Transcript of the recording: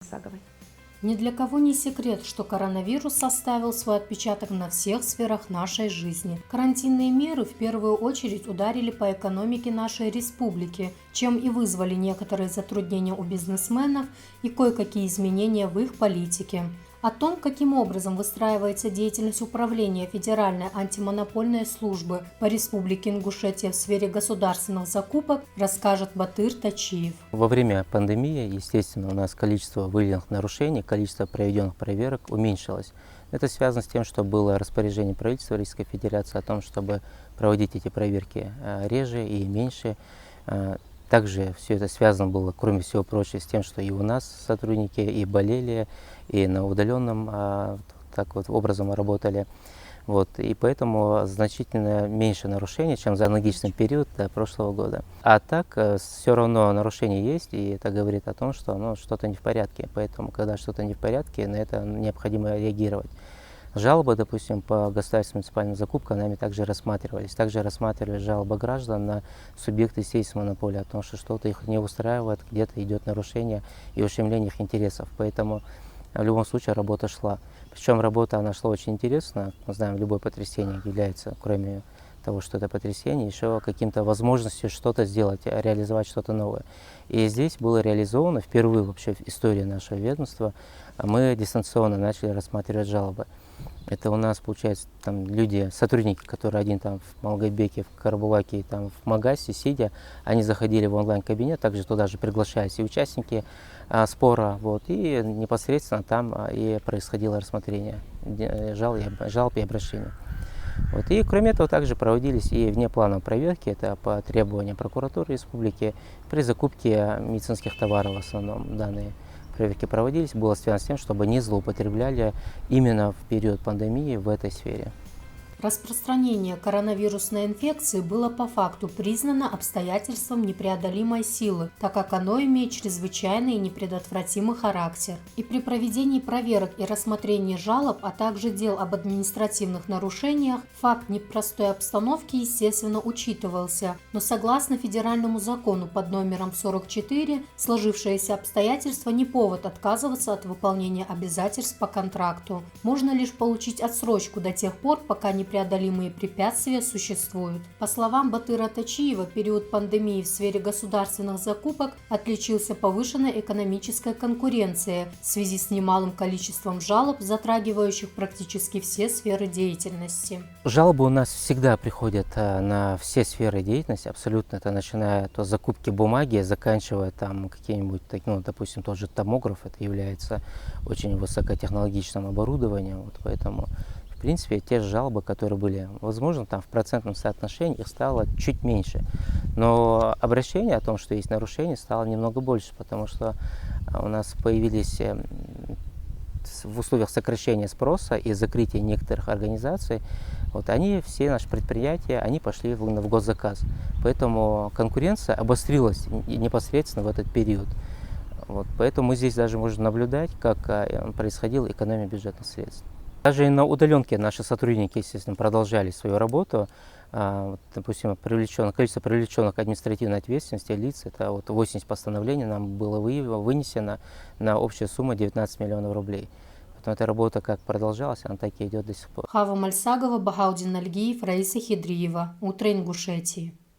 Саговой. Ни для кого не секрет, что коронавирус оставил свой отпечаток на всех сферах нашей жизни. Карантинные меры в первую очередь ударили по экономике нашей республики, чем и вызвали некоторые затруднения у бизнесменов и кое-какие изменения в их политике. О том, каким образом выстраивается деятельность управления Федеральной антимонопольной службы по Республике Ингушетия в сфере государственных закупок, расскажет Батыр Тачиев. Во время пандемии, естественно, у нас количество выявленных нарушений, количество проведенных проверок уменьшилось. Это связано с тем, что было распоряжение правительства Российской Федерации о том, чтобы проводить эти проверки реже и меньше. Также все это связано было, кроме всего прочего, с тем, что и у нас сотрудники и болели, и на удаленном так вот образом работали. И поэтому значительно меньше нарушений, чем за аналогичный период прошлого года. А так, все равно нарушения есть, и это говорит о том, что что-то не в порядке. Поэтому, когда что-то не в порядке, на это необходимо реагировать. Жалобы, допустим, по государственным муниципальным закупкам нами также рассматривались. Также рассматривались жалобы граждан на субъекты сети монополии о том, что что-то их не устраивает, где-то идет нарушение и ущемление их интересов. Поэтому в любом случае работа шла. Причем работа она шла очень интересно. Мы знаем, любое потрясение является, кроме того, что это потрясение, еще каким-то возможностью что-то сделать, реализовать что-то новое. И здесь было реализовано впервые вообще в истории нашего ведомства. Мы дистанционно начали рассматривать жалобы. Это у нас, получается, там люди, сотрудники, которые один там в Малгобеке, в Карабулаке, там в Магасе, сидя, они заходили в онлайн-кабинет, также туда же приглашались и участники спора, и непосредственно там и происходило рассмотрение жалоб и обращений. И кроме этого также проводились и внеплановые проверки, это по требованиям прокуратуры республики, при закупке медицинских товаров в основном данные проверки проводились, было связано с тем, чтобы не злоупотребляли именно в период пандемии в этой сфере. Распространение коронавирусной инфекции было по факту признано обстоятельством непреодолимой силы, так как оно имеет чрезвычайный и непредотвратимый характер. И при проведении проверок и рассмотрении жалоб, а также дел об административных нарушениях, факт непростой обстановки, естественно, учитывался. Но согласно федеральному закону под номером 44, сложившиеся обстоятельства не повод отказываться от выполнения обязательств по контракту. Можно лишь получить отсрочку до тех пор, пока непреодолимые препятствия существуют. По словам Батыра Тачиева, период пандемии в сфере государственных закупок отличился повышенной экономической конкуренцией в связи с немалым количеством жалоб, затрагивающих практически все сферы деятельности. Жалобы у нас всегда приходят на все сферы деятельности, абсолютно. Это начиная от закупки бумаги, заканчивая там каким-нибудь, допустим, тот же томограф, это является очень высокотехнологичным оборудованием, поэтому в принципе, те же жалобы, которые были, возможно, там в процентном соотношении их стало чуть меньше. Но обращение о том, что есть нарушение, стало немного больше, потому что у нас появились в условиях сокращения спроса и закрытия некоторых организаций, они, все наши предприятия, они пошли в госзаказ. Поэтому конкуренция обострилась непосредственно в этот период. Поэтому мы здесь даже можем наблюдать, как происходила экономия бюджетных средств. Даже и на удаленке наши сотрудники, естественно, продолжали свою работу. Допустим, количество привлеченных к административной ответственности лиц, это 80 постановлений нам было вынесено на общую сумму 19 миллионов рублей. Поэтому эта работа как продолжалась, она так и идет до сих пор. Хава Мальсагова, Багаудин Альгиев, Раиса Хидриева. Утро Ингушетии.